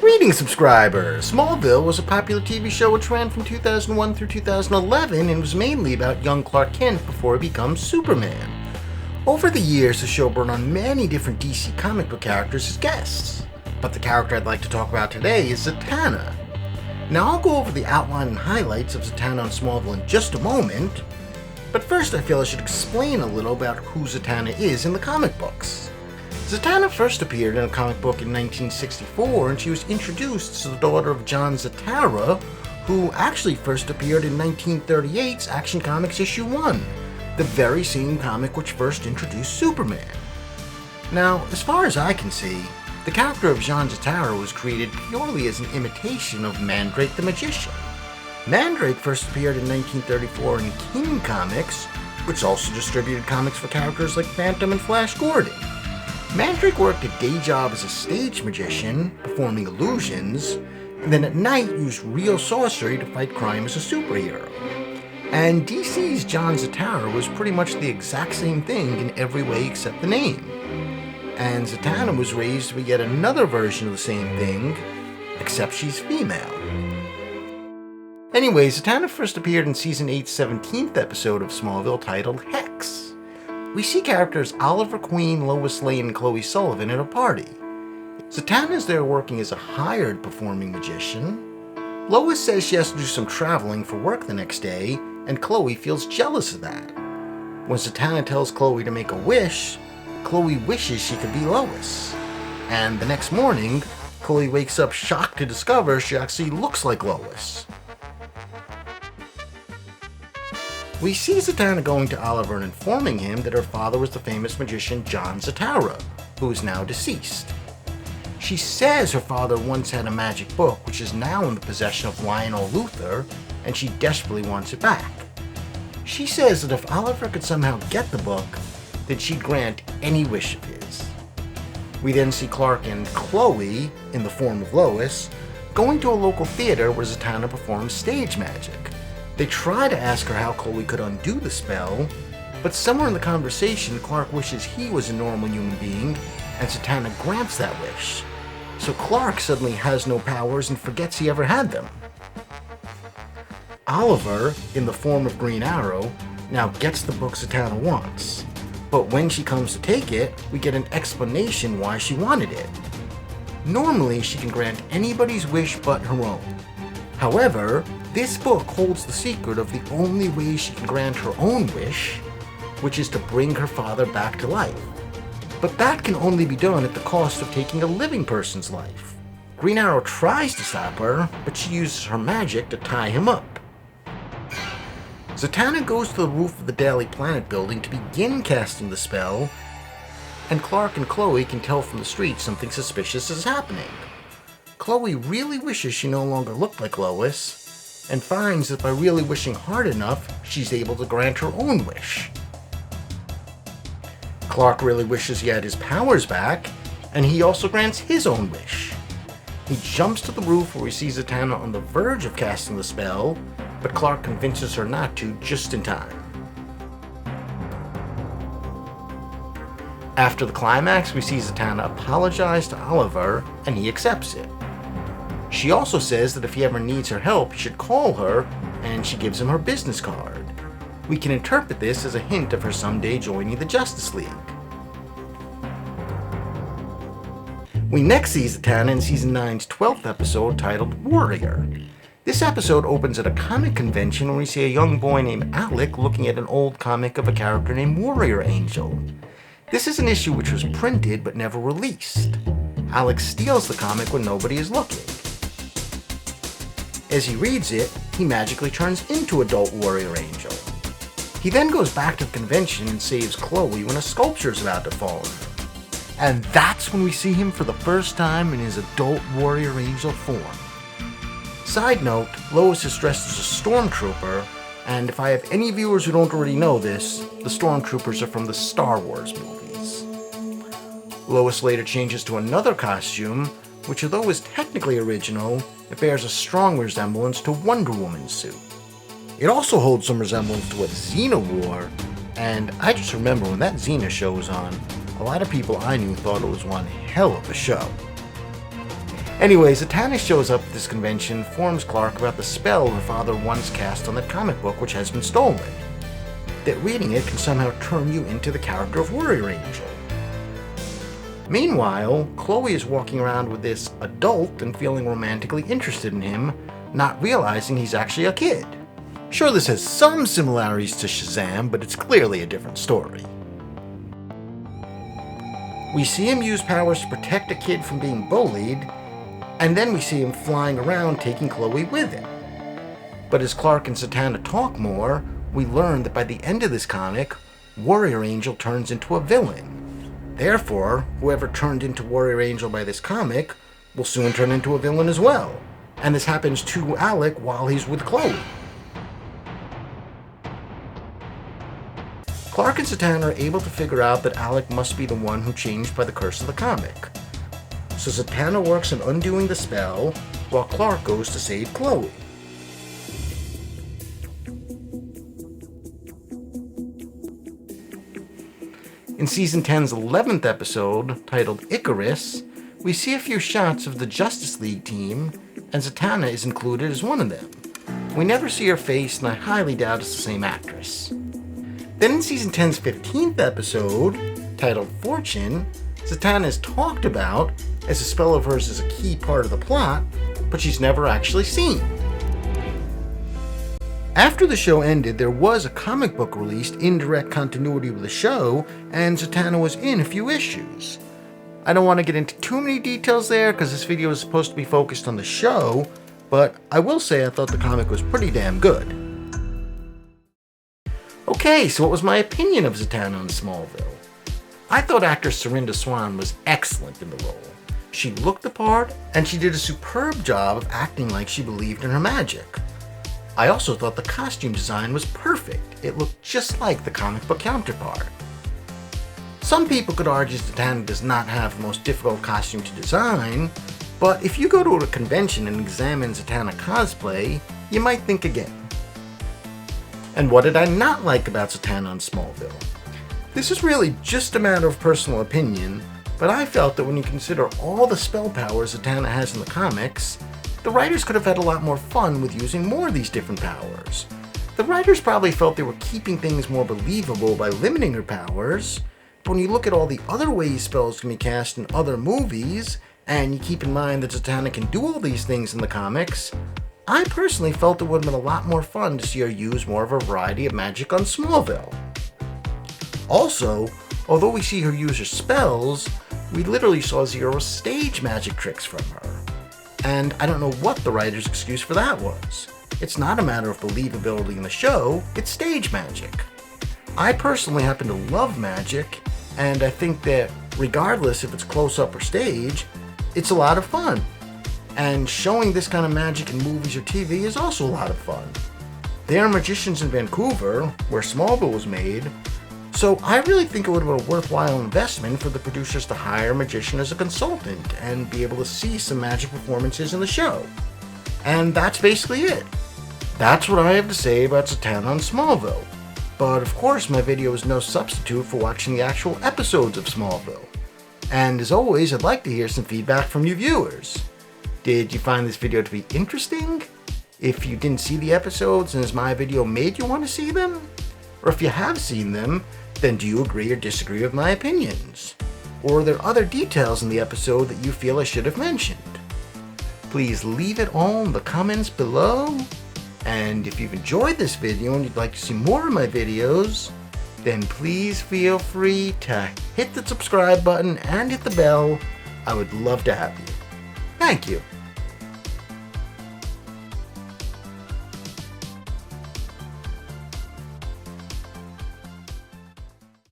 Greetings, subscribers! Smallville was a popular TV show which ran from 2001 through 2011 and was mainly about young Clark Kent before he becomes Superman. Over the years, the show brought on many different DC comic book characters as guests, but the character I'd like to talk about today is Zatanna. Now I'll go over the outline and highlights of Zatanna on Smallville in just a moment, but first I feel I should explain a little about who Zatanna is in the comic books. Zatanna first appeared in a comic book in 1964, and she was introduced as the daughter of John Zatara, who actually first appeared in 1938's Action Comics issue 1, the very same comic which first introduced Superman. Now, as far as I can see, the character of John Zatara was created purely as an imitation of Mandrake the Magician. Mandrake first appeared in 1934 in King Comics, which also distributed comics for characters like Phantom and Flash Gordon. Mandrake worked a day job as a stage magician, performing illusions, and then at night used real sorcery to fight crime as a superhero. And DC's John Zatara was pretty much the exact same thing in every way except the name. And Zatanna was raised to be yet another version of the same thing, except she's female. Anyway, Zatanna first appeared in Season 8's 17th episode of Smallville titled Hex. We see characters Oliver Queen, Lois Lane, and Chloe Sullivan at a party. Zatanna is there working as a hired performing magician. Lois says she has to do some traveling for work the next day, and Chloe feels jealous of that. When Zatanna tells Chloe to make a wish, Chloe wishes she could be Lois. And the next morning, Chloe wakes up shocked to discover she actually looks like Lois. We see Zatanna going to Oliver and informing him that her father was the famous magician John Zatara, who is now deceased. She says her father once had a magic book which is now in the possession of Lionel Luthor, and she desperately wants it back. She says that if Oliver could somehow get the book, then she'd grant any wish of his. We then see Clark and Chloe, in the form of Lois, going to a local theater where Zatanna performs stage magic. They try to ask her how Chloe could undo the spell, but somewhere in the conversation, Clark wishes he was a normal human being, and Zatanna grants that wish. So Clark suddenly has no powers and forgets he ever had them. Oliver, in the form of Green Arrow, now gets the book Zatanna wants, but when she comes to take it, we get an explanation why she wanted it. Normally, she can grant anybody's wish but her own. However, this book holds the secret of the only way she can grant her own wish, which is to bring her father back to life. But that can only be done at the cost of taking a living person's life. Green Arrow tries to stop her, but she uses her magic to tie him up. Zatanna goes to the roof of the Daily Planet building to begin casting the spell, and Clark and Chloe can tell from the street something suspicious is happening. Chloe really wishes she no longer looked like Lois, and finds that by really wishing hard enough, she's able to grant her own wish. Clark really wishes he had his powers back, and he also grants his own wish. He jumps to the roof where he sees Zatanna on the verge of casting the spell, but Clark convinces her not to just in time. After the climax, we see Zatanna apologize to Oliver, and he accepts it. She also says that if he ever needs her help, he should call her, and she gives him her business card. We can interpret this as a hint of her someday joining the Justice League. We next see Zatanna in Season 9's 12th episode titled Warrior. This episode opens at a comic convention where we see a young boy named Alec looking at an old comic of a character named Warrior Angel. This is an issue which was printed but never released. Alec steals the comic when nobody is looking. As he reads it, he magically turns into adult Warrior Angel. He then goes back to the convention and saves Chloe when a sculpture is about to fall on her. And that's when we see him for the first time in his adult Warrior Angel form. Side note, Lois is dressed as a stormtrooper, and if I have any viewers who don't already know this, the stormtroopers are from the Star Wars movies. Lois later changes to another costume, which although is technically original, it bears a strong resemblance to Wonder Woman's suit. It also holds some resemblance to what Xena wore, and I just remember when that Xena show was on, a lot of people I knew thought it was one hell of a show. Anyway, Zatanna shows up at this convention, informs Clark about the spell her father once cast on that comic book which has been stolen. That reading it can somehow turn you into the character of Warrior Angel. Meanwhile, Chloe is walking around with this adult and feeling romantically interested in him, not realizing he's actually a kid. Sure, this has some similarities to Shazam, but it's clearly a different story. We see him use powers to protect a kid from being bullied, and then we see him flying around taking Chloe with him. But as Clark and Zatanna talk more, we learn that by the end of this comic, Warrior Angel turns into a villain. Therefore, whoever turned into Warrior Angel by this comic will soon turn into a villain as well. And this happens to Alec while he's with Chloe. Clark and Zatanna are able to figure out that Alec must be the one who changed by the curse of the comic. So Zatanna works on undoing the spell, while Clark goes to save Chloe. In Season 10's 11th episode, titled Icarus, we see a few shots of the Justice League team, and Zatanna is included as one of them. We never see her face, and I highly doubt it's the same actress. Then in Season 10's 15th episode, titled Fortune, Zatanna is talked about as a spell of hers is a key part of the plot, but she's never actually seen. After the show ended, there was a comic book released in direct continuity with the show, and Zatanna was in a few issues. I don't want to get into too many details there because this video is supposed to be focused on the show, but I will say I thought the comic was pretty damn good. Okay, so what was my opinion of Zatanna in Smallville? I thought actress Serinda Swan was excellent in the role. She looked the part, and she did a superb job of acting like she believed in her magic. I also thought the costume design was perfect. It looked just like the comic book counterpart. Some people could argue Zatanna does not have the most difficult costume to design, but if you go to a convention and examine Zatanna cosplay, you might think again. And what did I not like about Zatanna on Smallville? This is really just a matter of personal opinion, but I felt that when you consider all the spell powers Zatanna has in the comics, the writers could have had a lot more fun with using more of these different powers. The writers probably felt they were keeping things more believable by limiting her powers, but when you look at all the other ways spells can be cast in other movies, and you keep in mind that Zatanna can do all these things in the comics, I personally felt it would have been a lot more fun to see her use more of a variety of magic on Smallville. Also, although we see her use her spells, we literally saw zero stage magic tricks from her. And I don't know what the writer's excuse for that was. It's not a matter of believability in the show, it's stage magic. I personally happen to love magic, and I think that regardless if it's close-up or stage, it's a lot of fun. And showing this kind of magic in movies or TV is also a lot of fun. There are magicians in Vancouver, where Smallville was made, so I really think it would have been a worthwhile investment for the producers to hire a magician as a consultant and be able to see some magic performances in the show. And that's basically it. That's what I have to say about Zatanna on Smallville. But of course my video is no substitute for watching the actual episodes of Smallville. And as always, I'd like to hear some feedback from you viewers. Did you find this video to be interesting? If you didn't see the episodes, and has my video made you want to see them? Or if you have seen them, then do you agree or disagree with my opinions? Or are there other details in the episode that you feel I should have mentioned? Please leave it all in the comments below. And if you've enjoyed this video and you'd like to see more of my videos, then please feel free to hit the subscribe button and hit the bell. I would love to have you. Thank you.